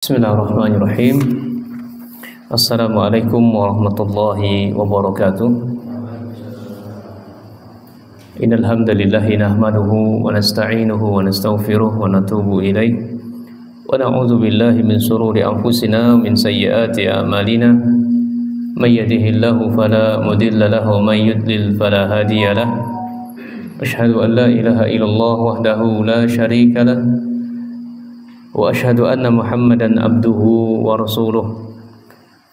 Bismillahirrahmanirrahim. Assalamualaikum warahmatullahi wabarakatuh. Innal hamdalillah nahmaduhu wa nasta'inuhu wa nastaghfiruh wa natubu ilaih wa na'udzu billahi min shururi anfusina wa min sayyiati a'malina. May yahdihillahu fala mudilla lahu wa may yudlil fala hadiya lahu. Asyhadu an la ilaha illallah wahdahu la syarika lahu wa asyhadu anna Muhammadan abduhu wa rasuluh.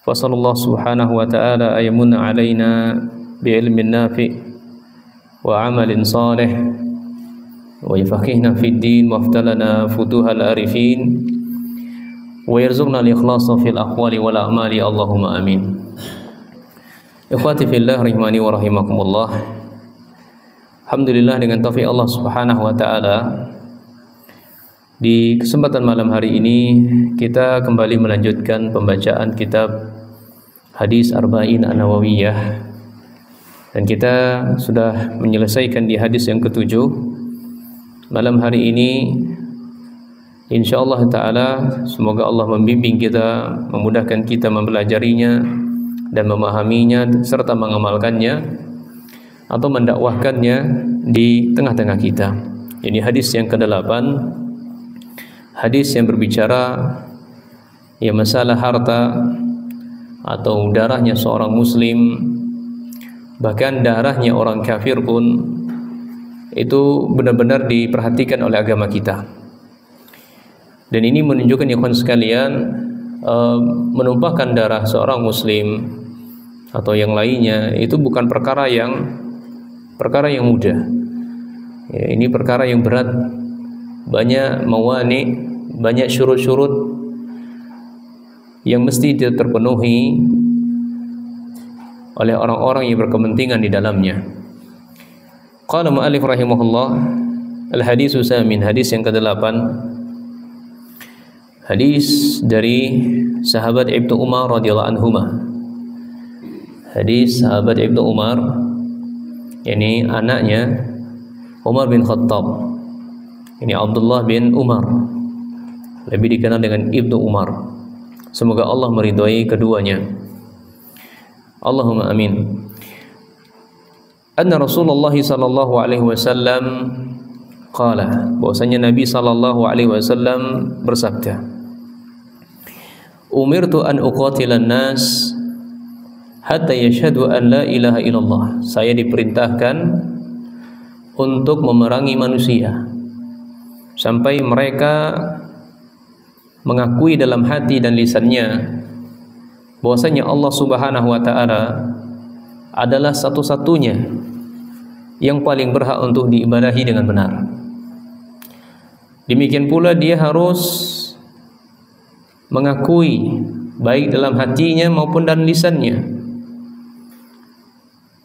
Wa sallallahu subhanahu wa ta'ala ayyamunna alaina bi ilmin nafi' wa amalin salih wa yafaqihna fid din wa aftalana futuhal arifin wa yarzuqna al-ikhlasa fil aqwali wal a'mali. Allahumma amin. Ikhwati fillah rahimani wa rahimakumullah. Alhamdulillah, dengan taufik Allah subhanahu wa ta'ala, di kesempatan malam hari ini kita kembali melanjutkan pembacaan kitab Hadis Arba'in An-Nawawiyah, dan kita sudah menyelesaikan di hadis yang ketujuh. Malam hari ini insyaallah ta'ala semoga Allah membimbing kita, memudahkan kita mempelajarinya dan memahaminya serta mengamalkannya atau mendakwahkannya di tengah-tengah kita. Ini hadis yang ke-8, hadis yang berbicara masalah harta atau darahnya seorang muslim, bahkan darahnya orang kafir pun itu benar-benar diperhatikan oleh agama kita. Dan ini menunjukkan ikhwan sekalian, menumpahkan darah seorang muslim atau yang lainnya itu bukan perkara yang mudah. Ini perkara yang berat, banyak mawani, banyak syurut-syurut yang mesti terpenuhi oleh orang-orang yang berkepentingan di dalamnya. Qala mu'allif rahimahullah, al-hadisu samin, hadis yang ke-8, hadis dari sahabat Ibnu Umar radhiyallahu anhuma. Hadis sahabat Ibnu Umar, ini anaknya Umar bin Khattab, ini Abdullah bin Umar, lebih dikenal dengan Ibnu Umar. Semoga Allah meridhai keduanya. Allahumma amin. Anna Rasulullah sallallahu alaihi wasallam qala, bahwasanya Nabi sallallahu alaihi wasallam bersabda, umirtu an uqatilan nas hatta yashhadu an la ilaha illallah. Saya diperintahkan untuk memerangi manusia sampai mereka mengakui dalam hati dan lisannya bahwasanya Allah Subhanahu wa ta'ala adalah satu-satunya yang paling berhak untuk diibadahi dengan benar. Demikian pula dia harus mengakui baik dalam hatinya maupun dalam lisannya,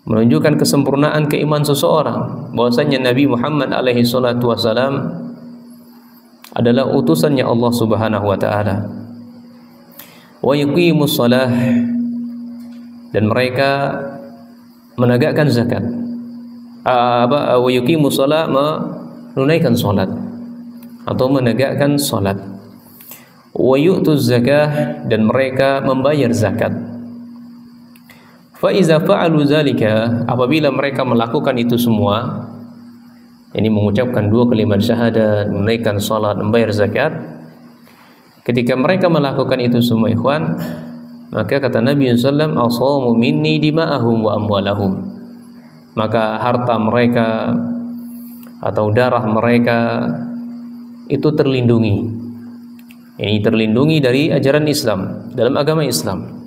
menunjukkan kesempurnaan keimanan seseorang bahwasanya Nabi Muhammad alaihi salatu wasalam adalah utusannya Allah Subhanahu wa ta'ala. Wa yuqimus shalah, dan mereka menegakkan zakat. Wa yuqimus shalah, menunaikan salat atau menegakkan salat. Wa yu'tuz zakah, dan mereka membayar zakat. Fa iza fa'alu zalika, apabila mereka melakukan itu semua, ini mengucapkan dua kalimat syahadat, menunaikan salat, membayar zakat. Ketika mereka melakukan itu semua, ikhwan, maka kata Nabi SAW, asamu minni dima'ahum wa amwalahum, maka harta mereka atau darah mereka itu terlindungi. Ini terlindungi dari ajaran Islam, dalam agama Islam.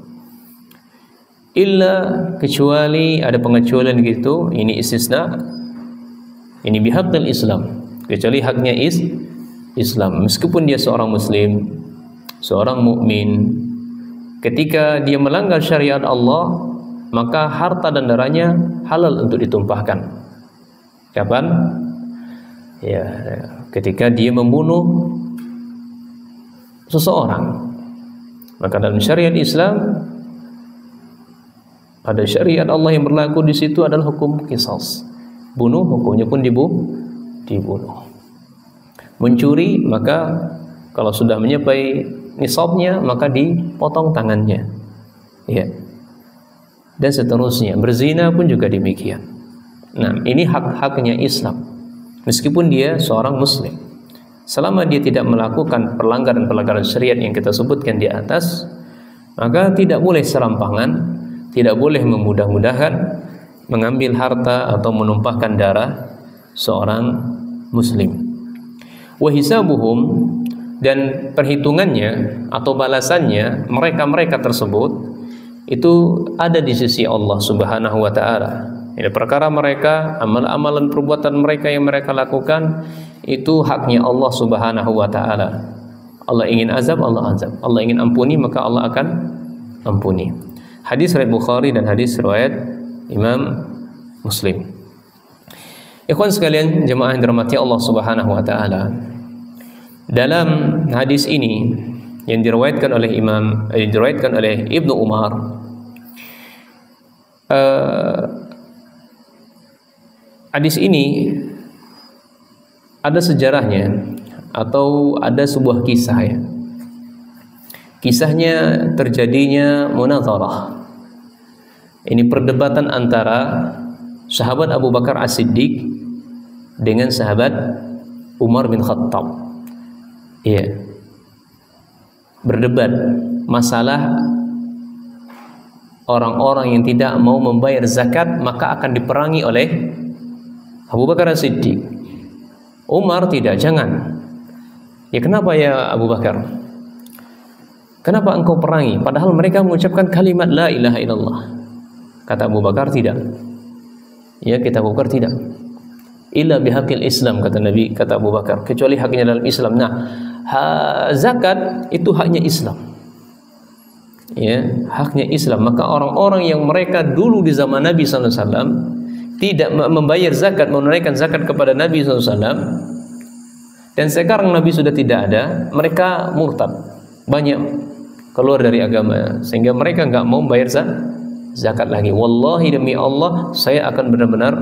Illa, kecuali, ada pengecualian gitu, ini istisna. Ini bihaqqil Islam, kecuali haknya Islam. Meskipun dia seorang muslim, seorang mukmin, ketika dia melanggar syariat Allah, maka harta dan darahnya halal untuk ditumpahkan. Kapan? Ya, ketika dia membunuh seseorang. Maka dalam syariat Islam, ada syariat Allah yang berlaku di situ adalah hukum qisas. Bunuh, hukumnya pun dibunuh. Mencuri, maka kalau sudah mencapai nisabnya maka dipotong tangannya. Ya. Dan seterusnya. Berzina pun juga demikian. Nah, ini hak-haknya Islam. Meskipun dia seorang muslim, selama dia tidak melakukan pelanggaran-pelanggaran syariat yang kita sebutkan di atas, maka tidak boleh serampangan, tidak boleh memudah-mudahan mengambil harta atau menumpahkan darah seorang muslim. Wa hisabuhum, dan perhitungannya atau balasannya mereka-mereka tersebut itu ada di sisi Allah Subhanahu wa taala. Ini perkara mereka, amal-amalan perbuatan mereka yang mereka lakukan itu haknya Allah Subhanahu wa taala. Allah ingin azab, Allah azab. Allah ingin ampuni, maka Allah akan ampuni. Hadis riwayat Bukhari dan hadis riwayat Imam Muslim. Ikhwan sekalian, jemaah yang dirahmati Allah Subhanahu wa taala. Dalam hadis ini yang diriwayatkan oleh Ibnu Umar, hadis ini ada sejarahnya atau ada sebuah kisah ya. Kisahnya terjadinya munazarah. Ini perdebatan antara sahabat Abu Bakar As-Siddiq dengan sahabat Umar bin Khattab. Iya. Berdebat masalah orang-orang yang tidak mau membayar zakat maka akan diperangi oleh Abu Bakar As-Siddiq. Umar tidak, jangan. Ya kenapa ya Abu Bakar? Kenapa engkau perangi? Padahal mereka mengucapkan kalimat la ilaha illallah. Kata Abu Bakar, tidak. Ya, kata Abu Bakar, tidak. Illa bihaqil Islam, kata Nabi, kata Abu Bakar, kecuali haknya dalam Islam. Nah, zakat itu haknya Islam. Ya, haknya Islam. Maka orang-orang yang mereka dulu di zaman Nabi SAW tidak membayar zakat, menunaikan zakat kepada Nabi SAW, dan sekarang Nabi sudah tidak ada, mereka murtad, banyak keluar dari agama, sehingga mereka nggak mau bayar zakat lagi. Wallahi demi Allah, saya akan benar-benar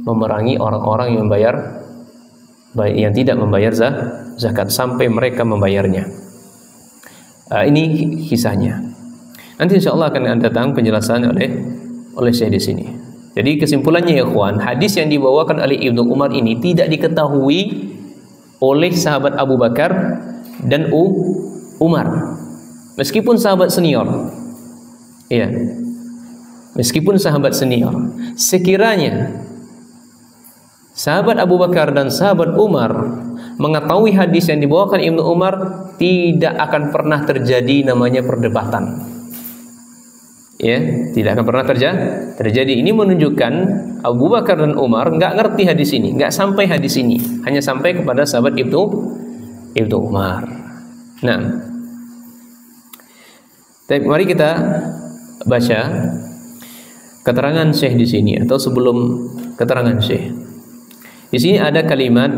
memerangi orang-orang yang tidak membayar zakat sampai mereka membayarnya. Ini kisahnya. Nanti insya Allah akan datang penjelasan oleh saya di sini. Jadi kesimpulannya ya ikhwan, hadis yang dibawakan oleh Ibnu Umar ini tidak diketahui oleh sahabat Abu Bakar dan Umar. Meskipun sahabat senior. Iya. Meskipun sahabat senior. Sekiranya sahabat Abu Bakar dan sahabat Umar mengetahui hadis yang dibawakan Ibnu Umar, tidak akan pernah terjadi namanya perdebatan. Ya, tidak akan pernah terjadi. Ini menunjukkan Abu Bakar dan Umar nggak ngerti hadis ini, nggak sampai hadis ini, hanya sampai kepada sahabat Ibnu Umar. Nah, mari kita baca keterangan Syekh di sini, atau sebelum keterangan Syekh. Di sini ada kalimat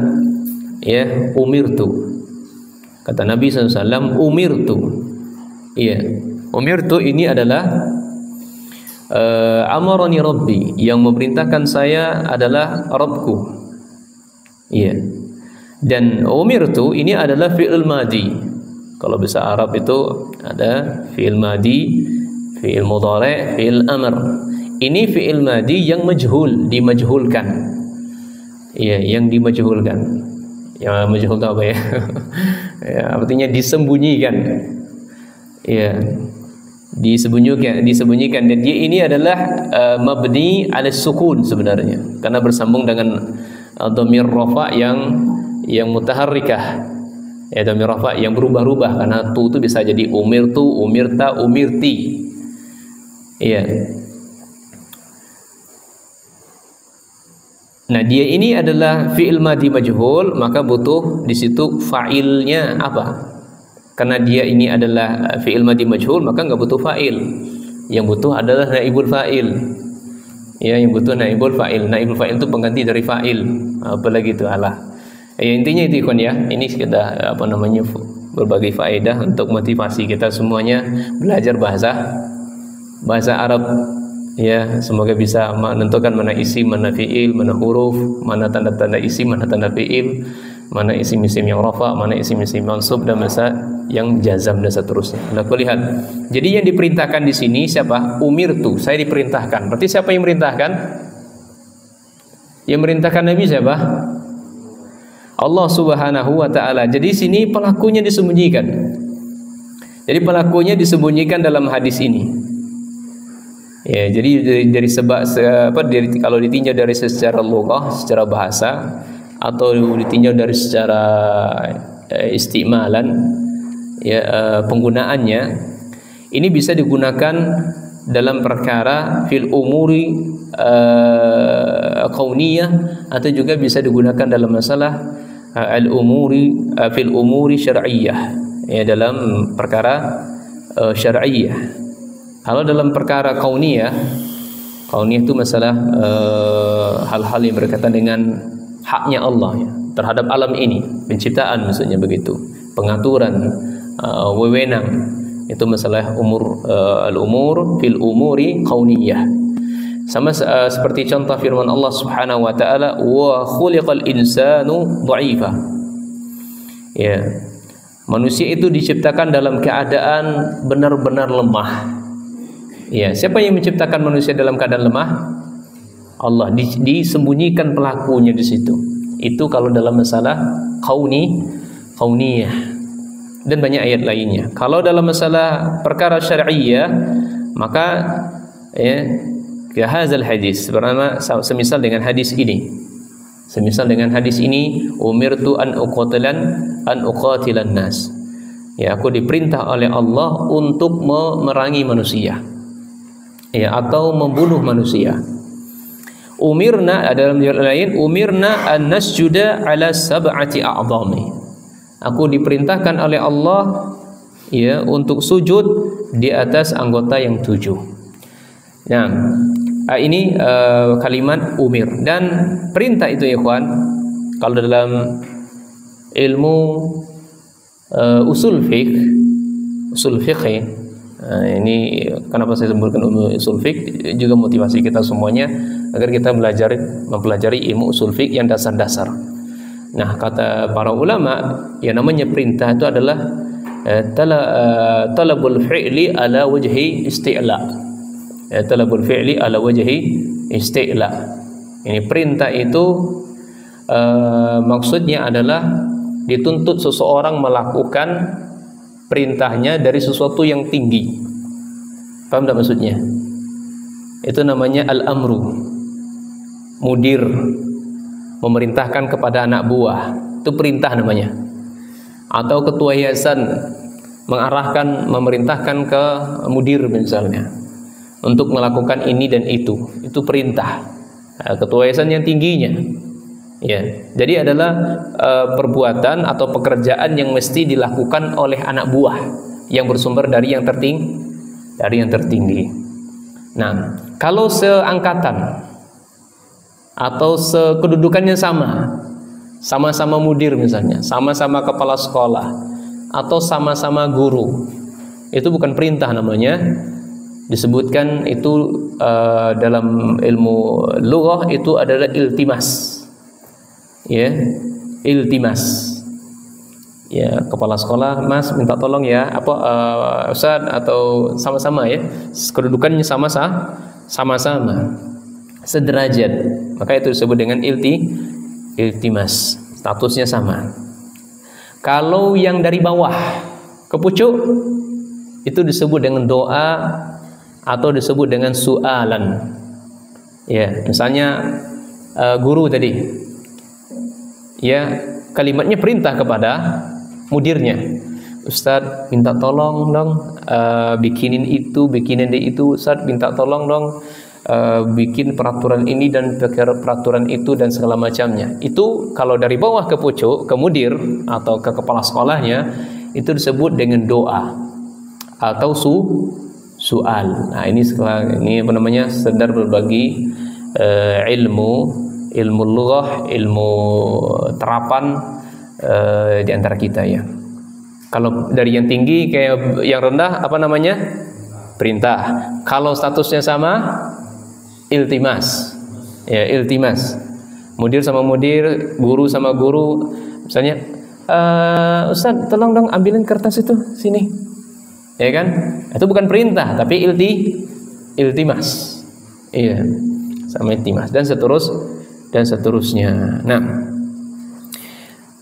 ya, umirtu. Kata Nabi SAW, umirtu. Iya, umirtu ini adalah amarani Rabbi, yang memerintahkan saya adalah Rabbku. Iya. Dan umirtu ini adalah fi'il madi. Kalau bahasa Arab itu ada fi'il madi, fi'il mudhari', fi'il amr. Ini fi'il madi yang majhul, dimajhulkan. Iya, yang dimajhulkan. Yang majhul itu apa ya? Ya, artinya disembunyikan. Iya. Disembunyikan, dan dia ini adalah mabni ala sukun sebenarnya, karena bersambung dengan dhamir rafa yang mutaharrikah, ya, dhamir rafa yang berubah-ubah, karena tu itu bisa jadi umirtu, umirta, umirti. Iya. Nah, dia ini adalah fi'il madi majhul, maka butuh di situ fa'ilnya apa? Karena dia ini adalah fi'il madi majhul, maka nggak butuh fa'il. Yang butuh adalah naibul fa'il. Ya, yang butuh naibul fa'il. Naibul fa'il itu pengganti dari fa'il. Apalagi itu Allah. Ya, intinya itu ikhwan ya. Ini kita berbagai faedah untuk motivasi kita semuanya belajar bahasa Arab. Ya, semoga bisa menentukan mana isim, mana fi'il, mana huruf, mana tanda-tanda isim, mana tanda fi'il. mana isim-isim yang rafa, mana isim-isim mansub dan masa yang jazam dan seterusnya. Nah, lihat. Jadi yang diperintahkan di sini siapa? Umirtu, saya diperintahkan. Berarti siapa yang merintahkan? Yang merintahkan Nabi siapa? Allah Subhanahu wa taala. Jadi sini pelakunya disembunyikan. Jadi pelakunya disembunyikan dalam hadis ini. Ya, jadi dari sebab kalau ditinjau dari secara lughah, secara bahasa, atau ditinjau dari secara istimalan, ya, penggunaannya ini bisa digunakan dalam perkara fil umuri kauniyah, atau juga bisa digunakan dalam masalah al umuri fil umuri syar'iyyah, ya, dalam perkara syar'iyyah. Kalau dalam perkara kauniyah itu masalah hal-hal yang berkaitan dengan haknya Allah, ya, terhadap alam ini, penciptaan maksudnya begitu, pengaturan, wewenang, itu masalah al-umur fil umuri kauniyah. Sama seperti contoh firman Allah Subhanahu wa taala, wa khuliqal insanu dha'ifa. Ya. Manusia itu diciptakan dalam keadaan benar-benar lemah. Ya, siapa yang menciptakan manusia dalam keadaan lemah? Allah. Disembunyikan pelakunya di situ. Itu kalau dalam masalah kauniyah. Dan banyak ayat lainnya. Kalau dalam masalah perkara syar'iyyah, maka ya, ke hadzal hadis, bernama semisal dengan hadis ini. Semisal dengan hadis ini, umirtu an uqatilan nas. Ya, aku diperintah oleh Allah untuk memerangi manusia. Ya, atau membunuh manusia. Umirna, dalam riwayat lain, umirna an nasjuda ala sab'ati a'dhami. Aku diperintahkan oleh Allah, ya, untuk sujud di atas anggota yang 7. Nah, ini kalimat umir, dan perintah itu, ya ikhwan, kalau dalam ilmu usul fiqh, ini kenapa saya sebutkan usul fiqh, juga motivasi kita semuanya agar kita mempelajari ilmu usul fiqh yang dasar-dasar. Nah, kata para ulama, yang namanya perintah itu adalah talabul fi'li ala wajhi isti'la. Talabul fi'li ala wajhi isti'la. Ini perintah itu maksudnya adalah dituntut seseorang melakukan perintahnya dari sesuatu yang tinggi. Paham tak maksudnya? Itu namanya al-amru. Mudir memerintahkan kepada anak buah, itu perintah namanya. Atau ketua yayasan memerintahkan ke mudir misalnya untuk melakukan ini dan itu perintah. Ketua yayasan yang tingginya. Ya, jadi adalah perbuatan atau pekerjaan yang mesti dilakukan oleh anak buah yang bersumber dari yang tertinggi. Nah, kalau seangkatan atau sekedudukannya sama-sama mudir misalnya, sama-sama kepala sekolah, atau sama-sama guru, itu bukan perintah namanya. Disebutkan itu dalam ilmu lughah itu adalah iltimas. Ya, iltimas. Ya, kepala sekolah, Mas minta tolong ya, Ustaz, atau sama-sama ya, kedudukannya sama-sama, sederajat, maka itu disebut dengan iltimas, statusnya sama. Kalau yang dari bawah ke pucuk, itu disebut dengan doa atau disebut dengan su'alan. Ya, misalnya guru tadi, ya, kalimatnya perintah kepada mudirnya, Ustadz minta tolong dong bikinin itu, Ustadz minta tolong dong bikin peraturan ini dan peraturan itu dan segala macamnya. Itu kalau dari bawah ke pucuk, ke mudir atau ke kepala sekolahnya, itu disebut dengan doa atau su'al. Nah, ini apa namanya, sedar berbagi ilmu lughah, ilmu terapan di antara kita, ya. Kalau dari yang tinggi kayak yang rendah, apa namanya? Perintah. Kalau statusnya sama, iltimas. Ya, iltimas. Mudir sama mudir, guru sama guru, Misalnya, Ustaz, tolong dong ambilin kertas itu sini. Ya kan? Itu bukan perintah, tapi iltimas. Iya. Sama iltimas dan seterusnya. Nah,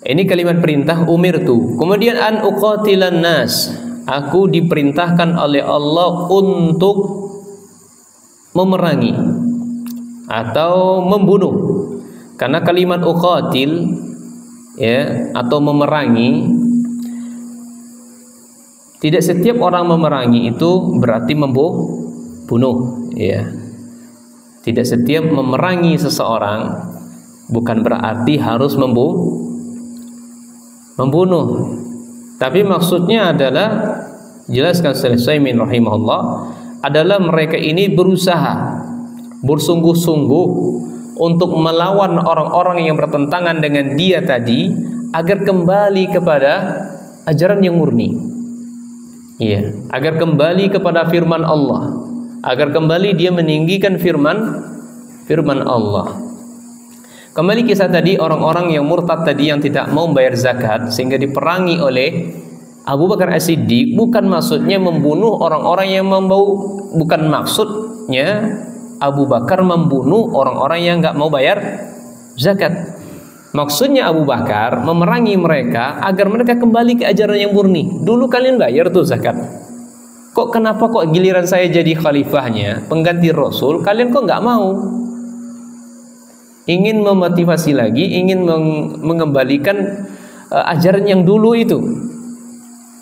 ini kalimat perintah umirtu. Kemudian an uqatilan nas. Aku diperintahkan oleh Allah untuk memerangi atau membunuh. Karena kalimat uqatil ya atau memerangi, tidak setiap orang memerangi itu berarti membunuh ya. Tidak setiap memerangi seseorang bukan berarti harus membunuh. Tapi maksudnya adalah, jelaskan Sulaiman rahimahullah, adalah mereka ini berusaha bersungguh-sungguh untuk melawan orang-orang yang bertentangan dengan dia tadi agar kembali kepada ajaran yang murni. Iya, agar kembali kepada firman Allah, agar kembali dia meninggikan firman Allah. Kembali kisah tadi, orang-orang yang murtad tadi yang tidak mau membayar zakat sehingga diperangi oleh Abu Bakar As-Siddiq, bukan maksudnya membunuh orang-orang yang bukan maksudnya Abu Bakar membunuh orang-orang yang nggak mau bayar zakat. Maksudnya Abu Bakar memerangi mereka agar mereka kembali ke ajaran yang murni. Dulu kalian bayar tuh zakat. Kenapa giliran saya jadi khalifahnya, pengganti Rasul, kalian kok nggak mau? Ingin memotivasi lagi, ingin mengembalikan ajaran yang dulu itu.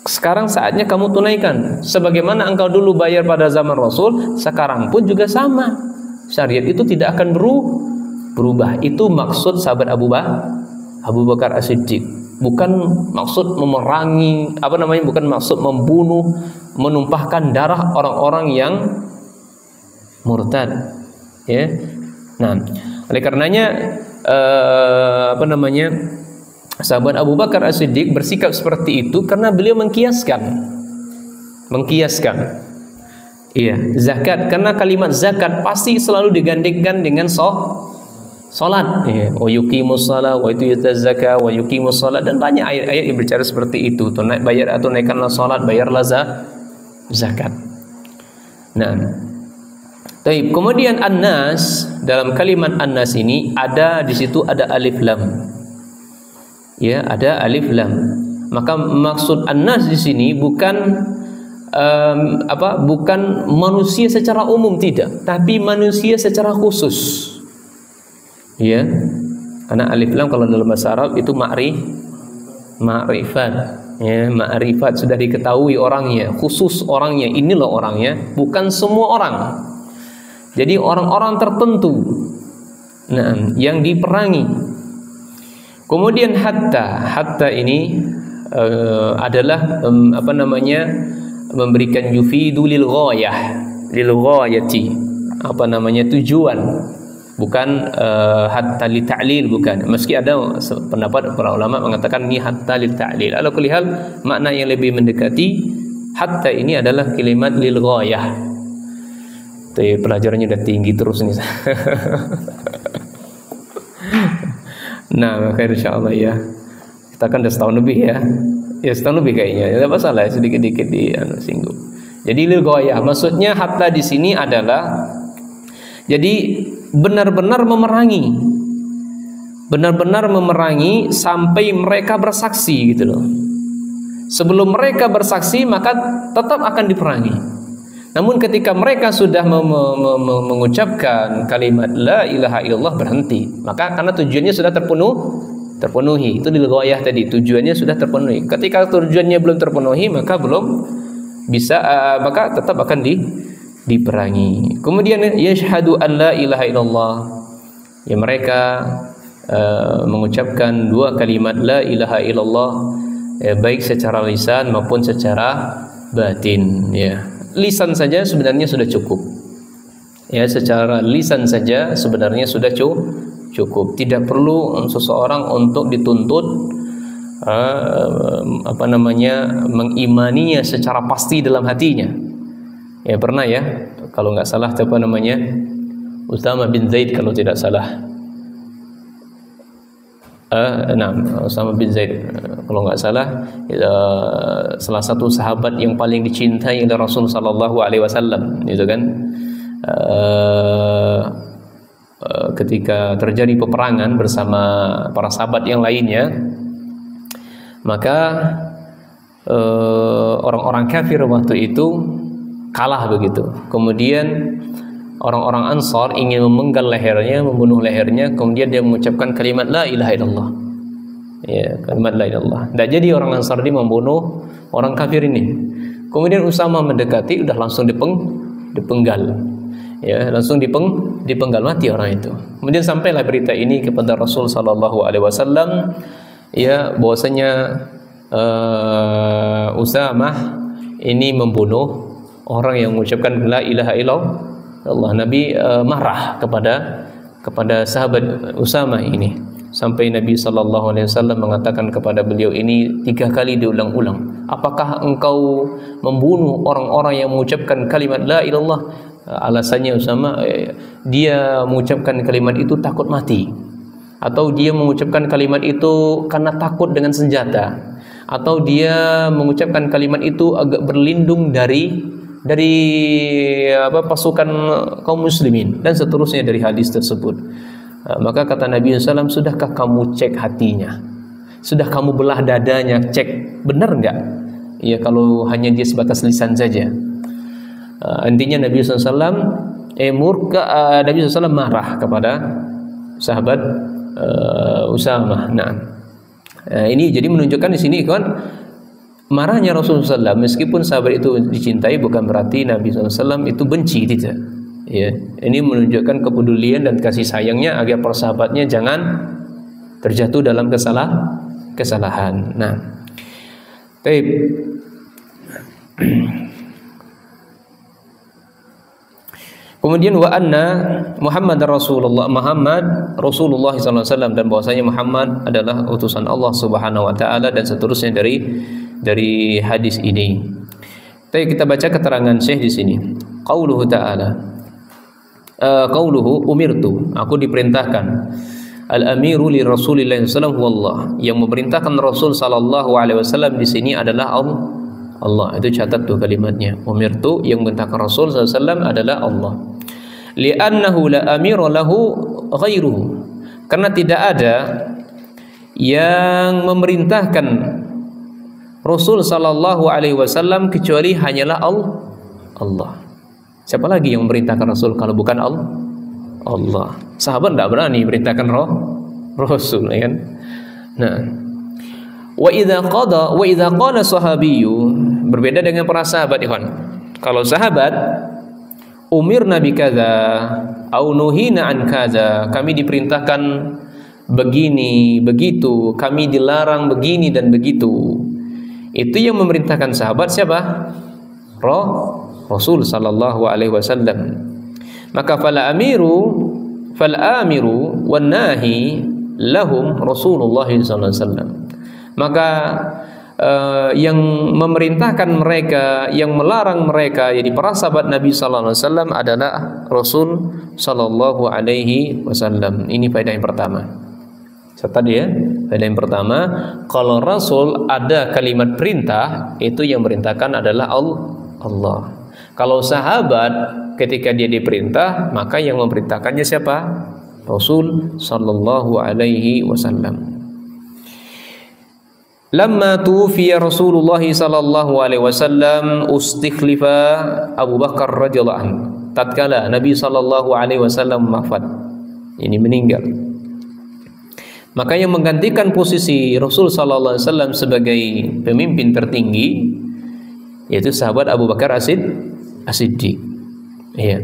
Sekarang saatnya kamu tunaikan. Sebagaimana engkau dulu bayar pada zaman Rasul, sekarang pun juga sama. Syariat itu tidak akan berubah. Itu maksud sahabat Abu Bakar As-Siddiq. Bukan maksud memerangi, bukan maksud membunuh, menumpahkan darah orang-orang yang murtad. Ya. Nah, oleh karenanya sahabat Abu Bakar As-Siddiq bersikap seperti itu karena beliau mengkiaskan. Iya, zakat, karena kalimat zakat pasti selalu digandingkan dengan salat. Ya, wa yuqimus shalah wa yutuz zakah wa yuqimus shalah, dan banyak ayat-ayat yang berbicara seperti itu. Tunaikanlah salat, bayarlah zakat. Nah, baik, kemudian an-nas, dalam kalimat an-nas ini di situ ada alif lam. Ya, ada alif lam. Maka maksud an-nas di sini bukan bukan manusia secara umum, tidak, tapi manusia secara khusus. Ya. Karena alif lam kalau dalam bahasa Arab itu ma'rifat. Ya, ma'rifat sudah diketahui orangnya, khusus orangnya, ini loh orangnya, bukan semua orang. Jadi orang-orang tertentu yang diperangi. Kemudian hatta ini adalah memberikan yufidu lil ghayati, tujuan, bukan hatta li ta'lil, bukan. Meski ada pendapat para ulama mengatakan ini hatta li ta'lil. Ala kulli hal, makna yang lebih mendekati hatta ini adalah kalimat lil ghayah. Pelajarannya udah tinggi terus nih. Nah, maka insyaallah ya. Kita kan udah setahun lebih ya. Ya setahun lebih kayaknya. Tidak masalah, sedikit-sedikit disinggung. Jadi lil ghayah, maksudnya hatta di sini adalah jadi benar-benar memerangi. Benar-benar memerangi sampai mereka bersaksi gitu loh. Sebelum mereka bersaksi maka tetap akan diperangi. Namun ketika mereka sudah mengucapkan kalimat la ilaha illallah, berhenti. Maka karena tujuannya sudah terpenuhi. Itu lil ghayah tadi, tujuannya sudah terpenuhi. Ketika tujuannya belum terpenuhi, maka belum bisa, maka tetap akan diperangi. Kemudian yashhadu an la ilaha illallah. Ya, mereka mengucapkan dua kalimat la ilaha illallah, baik secara lisan maupun secara batin, ya. Lisan saja sebenarnya sudah cukup. Ya, secara lisan saja sebenarnya sudah cukup. Tidak perlu seseorang untuk dituntut mengimaninya secara pasti dalam hatinya. Ya, pernah ya, kalau nggak salah Usama bin Zaid kalau tidak salah. Usama bin Zaid, kalau nggak salah, salah satu sahabat yang paling dicintai oleh Rasul sallallahu alaihi wasallam, itu kan. Ketika terjadi peperangan bersama para sahabat yang lainnya, maka orang-orang kafir waktu itu kalah begitu. Kemudian orang-orang Ansar ingin memenggal lehernya, membunuh lehernya, kemudian dia mengucapkan kalimat la ilaha illallah. Ya, kalimat la ilaha illallah. Tidak jadi orang Ansar ini membunuh orang kafir ini. Kemudian Usama mendekati, udah langsung dipenggal. Ya, langsung dipenggal mati orang itu. Kemudian sampailah berita ini kepada Rasul sallallahu alaihi wasallam, ya, bahwasanya Usamah ini membunuh orang yang mengucapkan la ilaha illallah. Nabi marah kepada sahabat Usama ini, sampai Nabi sallallahu alaihi wasallam mengatakan kepada beliau ini 3 kali diulang-ulang, apakah engkau membunuh orang-orang yang mengucapkan kalimat la ilallah? Alasannya Usama, dia mengucapkan kalimat itu takut mati, atau dia mengucapkan kalimat itu karena takut dengan senjata, atau dia mengucapkan kalimat itu agak berlindung dari pasukan kaum muslimin, dan seterusnya dari hadis tersebut. Maka kata Nabi SAW, sudahkah kamu cek hatinya? Sudah kamu belah dadanya, cek benar enggak? Ya, kalau hanya dia sebatas lisan saja. Intinya Nabi SAW Nabi SAW marah kepada sahabat Usamah. Ini jadi menunjukkan di sini kan, marahnya Rasulullah SAW, meskipun sahabat itu dicintai, bukan berarti Nabi SAW itu benci, tidak. Ya, ini menunjukkan kepedulian dan kasih sayangnya agar persahabatnya jangan terjatuh dalam kesalahan. Baik. Kemudian wa anna Muhammad Rasulullah sallallahu alaihi wasallam, dan bahwasanya Muhammad adalah utusan Allah Subhanahu wa taala, dan seterusnya dari hadis ini. Tapi kita baca keterangan Syekh di sini. Qauluhu ta'ala, qauluhu umirtu, aku diperintahkan. Al-amiru li Rasulillah sallallahu alaihi wasallam, yang memerintahkan Rasul sallallahu alaihi wasallam di sini adalah Allah. Itu catat tuh kalimatnya. Umirtu, yang memerintahkan Rasul sallallahu alaihi wasallam adalah Allah. Li'annahu la amira lahu ghairuhu, karena tidak ada yang memerintahkan Rasul sallallahu alaihi wasallam kecuali hanyalah Allah. Siapa lagi yang memerintahkan Rasul kalau bukan Allah? Sahabat tidak berani memerintahkan Rasul, ya kan? Wa idza qala sahabiyyu, berbeda dengan para sahabat, ikhwan. Kalau sahabat, umirna bi kadza au nuhina an kadza, kami diperintahkan begini, begitu, kami dilarang begini dan begitu. Itu yang memerintahkan sahabat siapa? Rasul sallallahu alaihi wasallam. Maka fal amiru wan nahi lahum Rasulullah sallallahu alaihi wasallam. Maka yang memerintahkan mereka, yang melarang mereka, jadi para sahabat Nabi sallallahu alaihi wasallam adalah Rasul sallallahu alaihi wasallam. Ini faedah yang pertama. Catat ya, faedah yang pertama, kalau Rasul ada kalimat perintah, itu yang merintahkan adalah Allah. Kalau sahabat ketika dia diperintah, maka yang memerintahkannya siapa? Rasul sallallahu alaihi wasallam. Lamma tufiya Rasulullah sallallahu alaihi wasallam ustikhlifa Abu Bakar radhiyallahu anhu. Tatkala Nabi sallallahu alaihi wasallam wafat, ini meninggal, maka yang menggantikan posisi Rasul sallallahu alaihi wasallam sebagai pemimpin tertinggi yaitu sahabat Abu Bakar As-Siddiq. Iya.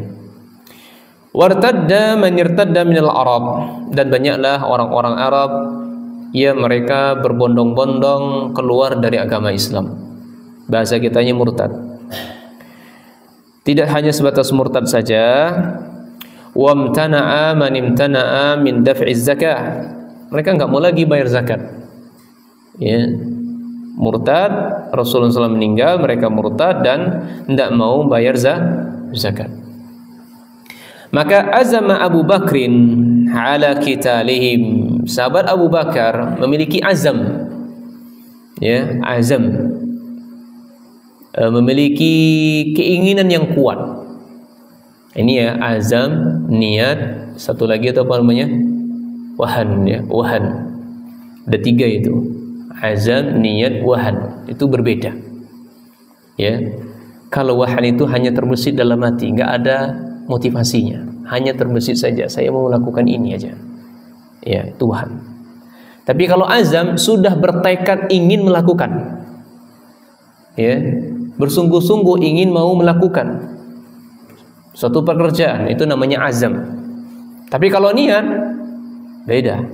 Wartadda man irtadda minal Arab, dan banyaklah orang-orang Arab, ya, mereka berbondong-bondong keluar dari agama Islam. Bahasa kitanya murtad. Tidak hanya sebatas murtad saja, wamtana'a man imtana'a min daf'iz zakah. Mereka enggak mau lagi bayar zakat. Ya. Murtad, Rasulullah SAW meninggal, mereka murtad dan tidak mau bayar zakat. Maka azama Abu Bakrin ala qitalihim Sahabat Abu Bakar memiliki azam, ya, azam, memiliki keinginan yang kuat. Ini ya, azam, niat, satu lagi itu apa namanya? Wahan, ya, wahan. Ada 3 itu. Azam, niat, wahan. Itu berbeda. Ya. Kalau wahan itu hanya terbesit dalam hati, nggak ada motivasinya, hanya terbesit saja, saya mau melakukan ini aja. Ya, Tuhan. Tapi kalau azam sudah bertekad ingin melakukan, ya, bersungguh-sungguh ingin mau melakukan suatu pekerjaan, itu namanya azam. Tapi kalau niat beda.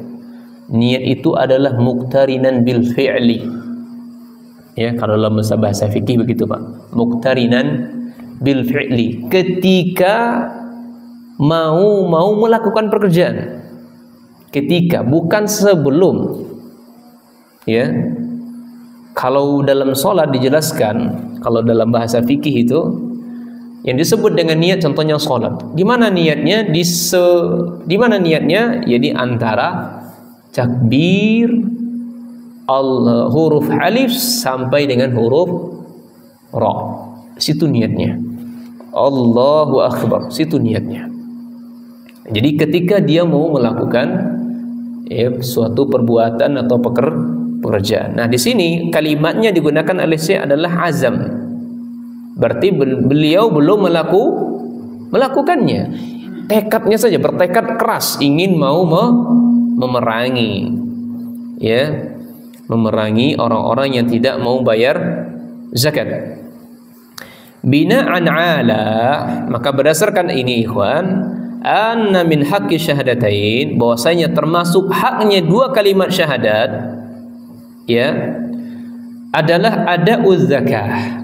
Niat itu adalah muqtarinan bil fi'li. Ya, kalau dalam bahasa fikih begitu, Pak. Muqtarinan bil fi'li. Ketika mau melakukan pekerjaan. Ketika, bukan sebelum. Ya. Kalau dalam sholat dijelaskan, kalau dalam bahasa fikih itu yang disebut dengan niat, contohnya sholat. Di mana niatnya? Di mana niatnya? Ya, di antara takbir huruf alif sampai dengan huruf ra. Situ niatnya. Allahu akbar, situ niatnya. Jadi ketika dia mau melakukan suatu perbuatan atau pekerjaan. Nah, di sini kalimatnya digunakan oleh Syekh adalah azam. Berarti beliau belum melakukannya. Tekadnya saja, bertekad keras ingin mau memerangi, ya, memerangi orang-orang yang tidak mau bayar zakat. Bina'an ala, maka berdasarkan ini ikhwan, anna min haqqi syahadatain, bahwasanya termasuk haknya 2 kalimat syahadat, ya, adalah ada'uz zakah,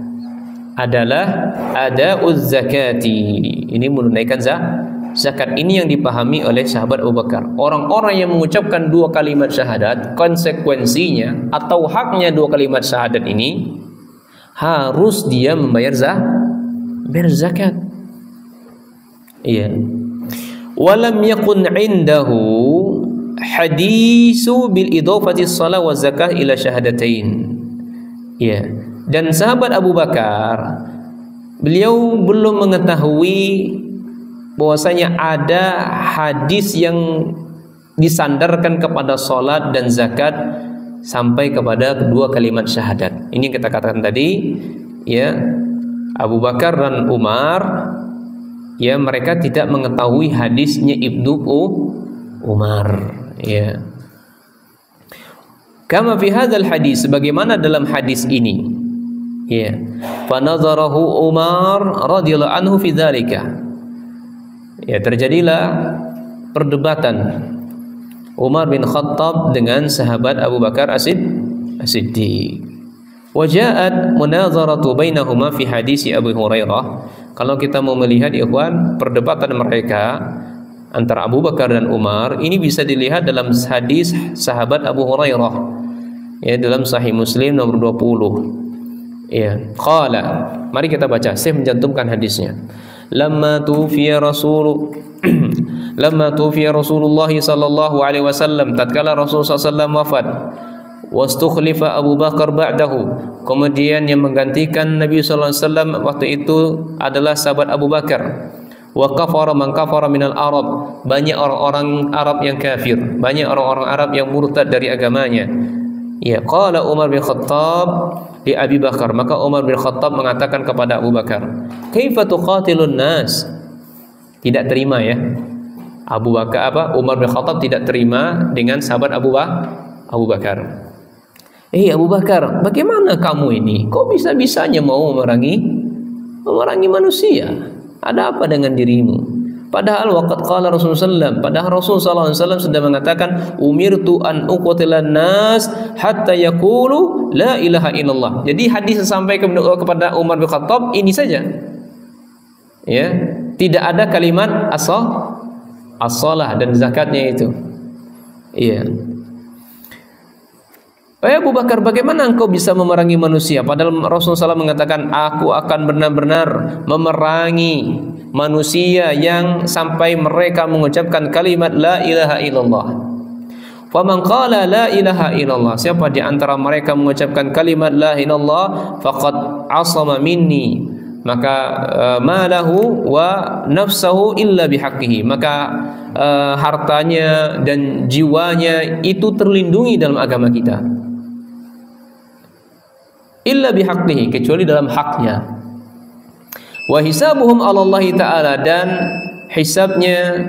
adalah ada'uz zakati. Ini menunaikan zakat. Ini yang dipahami oleh sahabat Abu Bakar. Orang-orang yang mengucapkan 2 kalimat syahadat, konsekuensinya atau haknya 2 kalimat syahadat ini harus dia membayar zakat. Iya. Walam yakun indahu hadisu bil idafati shalah wa zakah ila syahadatain. Iya. Dan sahabat Abu Bakar, beliau belum mengetahui bahwasanya ada hadis yang disandarkan kepada salat dan zakat sampai kepada 2 kalimat syahadat. Ini yang kita katakan tadi, ya, Abu Bakar dan Umar, ya, mereka tidak mengetahui hadisnya Ibnu Umar, ya. Kama fi hadzal hadis, sebagaimana dalam hadis ini, ya. Fa nazarahu Umar radhiyallahu anhu fi dzalika. Ya, terjadilah perdebatan Umar bin Khattab dengan sahabat Abu Bakar As-Siddiq. Waja'at munazaratu bainahuma fi hadisi Abu Hurairah. Kalau kita mau melihat ikhwan, perdebatan mereka antara Abu Bakar dan Umar ini bisa dilihat dalam hadis sahabat Abu Hurairah, ya, dalam Sahih Muslim nomor 20. Ya, qala, mari kita baca, saya mencantumkan hadisnya. Lamma tufiya Rasulullah sallallahu alaihi wasallam, tatkala Rasulullah sallallahu wafat, wastukhlifa Abu Bakar ba'dahu, kemudian yang menggantikan Nabi sallallahu alaihi wasallam waktu itu adalah sahabat Abu Bakar. Wa kafara man kafara minal Arab, banyak orang-orang Arab yang kafir, banyak orang-orang Arab yang murtad dari agamanya. Ya, qala Umar bin Khattab di Abi Bakar, maka Umar bin Khattab mengatakan kepada Abu Bakar, kaifa tuqatilun nas? Tidak terima, ya. Abu Bakar Umar bin Khattab tidak terima dengan sahabat Abu Bakar. Abu Bakar, bagaimana kamu ini? Kok bisa-bisanya mau memerangi manusia? Ada apa dengan dirimu? Padahal waqad qala Rasulullah SAW, padahal Rasulullah SAW sudah mengatakan, umirtu an uqtilan nas hatta yaqulu la ilaha illallah. Jadi hadis disampaikan kepada Umar bin Khattab ini saja, ya, tidak ada kalimat as-shalah dan zakatnya itu. Iya. Abu Bakar, bagaimana engkau bisa memerangi manusia? Padahal Rasulullah SAW mengatakan, aku akan benar-benar memerangi manusia yang sampai mereka mengucapkan kalimat la ilaha illallah. Faman qala la ilaha illallah, siapa di antara mereka mengucapkan kalimat la ilaha illallah, faqad asama minni, maka malahu wa nafsahu illa bihaqqihi, maka hartanya dan jiwanya itu terlindungi dalam agama kita. Illa bihaqqihi, kecuali dalam haknya. Wa hisabuhum 'ala Allah Ta'ala, dan hisabnya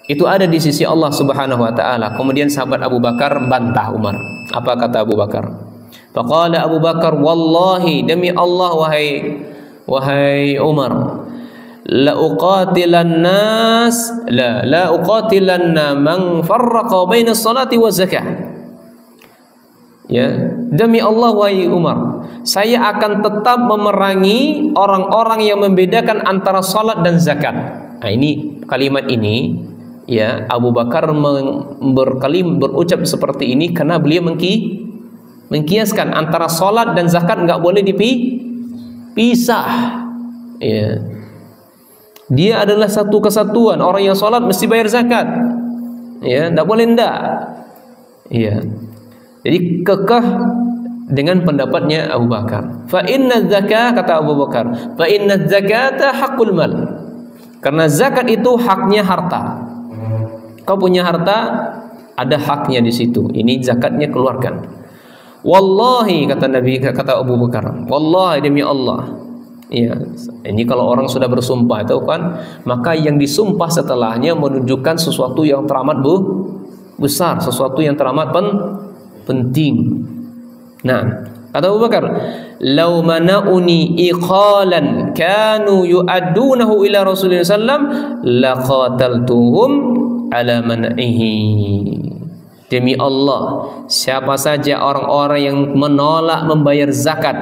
itu ada di sisi Allah Subhanahu wa taala. Kemudian sahabat Abu Bakar bantah Umar. Apa kata Abu Bakar? Faqala Abu Bakar, wallahi, demi Allah wahai Umar, la uqatilanna man farraqa baina salati wa zakah. Ya, demi Allah wahai Umar, saya akan tetap memerangi orang-orang yang membedakan antara salat dan zakat. Nah, ini kalimat ini, ya, Abu Bakar berucap seperti ini karena beliau mengkiaskan antara salat dan zakat nggak boleh dipisah. Ya. Dia adalah satu kesatuan. Orang yang salat mesti bayar zakat. Ya, nggak boleh ndak. Ya. Jadi kekeh dengan pendapatnya Abu Bakar. Fa inna zakah, kata Abu Bakar, fa inna zakata haqqul mal. Karena zakat itu haknya harta. Kau punya harta, ada haknya di situ. Ini zakatnya keluarkan. Wallahi, kata Nabi, kata Abu Bakar, wallahi, demi Allah. Ya, ini kalau orang sudah bersumpah itu kan, maka yang disumpah setelahnya menunjukkan sesuatu yang teramat besar, sesuatu yang teramat penting. Nah, kata Abu Bakar, "Lau mana'uni iqalan kanu yu'addunahu ila Rasulullah sallam laqataltuhum ala man'ihi." Demi Allah, siapa saja orang-orang yang menolak membayar zakat,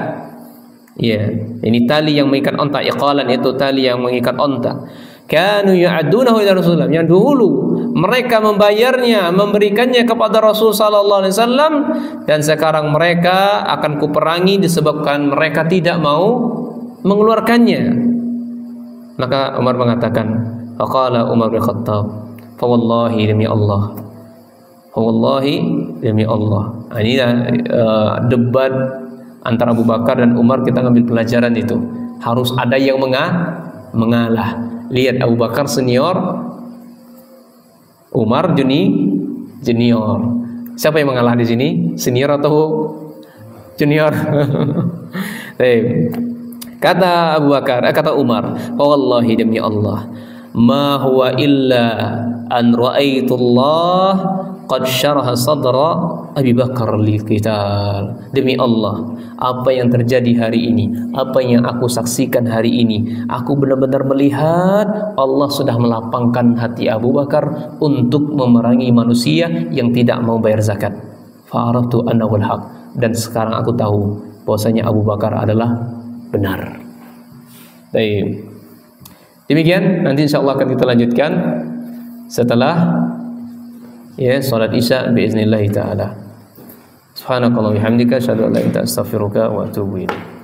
ya, ini tali yang mengikat onta, iqalan itu tali yang mengikat onta. Kanu yu'addunahu ila Rasulullah, yang dulu mereka membayarnya, memberikannya kepada Rasul sallallahu alaihi wasallam, dan sekarang mereka akan kuperangi disebabkan mereka tidak mau mengeluarkannya. Maka Umar mengatakan, faqala Umar bin Khattab, fa wallahi, demi Allah, fa wallahi, demi Allah. Ini debat antara Abu Bakar dan Umar, kita ngambil pelajaran itu. Harus ada yang mengalah. Lihat, Abu Bakar senior, Umar junior. Siapa yang mengalah di sini? Senior atau junior? Kata Abu Bakar, kata Umar, wallahi, demi Allah, ma huwa illa an ra'aitullah qad syaraha sadra Abi Bakar lil qital. Demi Allah, apa yang terjadi hari ini, apa yang aku saksikan hari ini, aku benar-benar melihat Allah sudah melapangkan hati Abu Bakar untuk memerangi manusia yang tidak mau bayar zakat. Fa'araftu annahu al-haq, dan sekarang aku tahu bahwasanya Abu Bakar adalah benar. Baik. Demikian, nanti insyaallah akan kita lanjutkan setelah salat Isya biiznillah taala. Subhanakallah wa bihamdika, asyhadu an la ilaha illa anta, astaghfiruka wa atubu ilaik.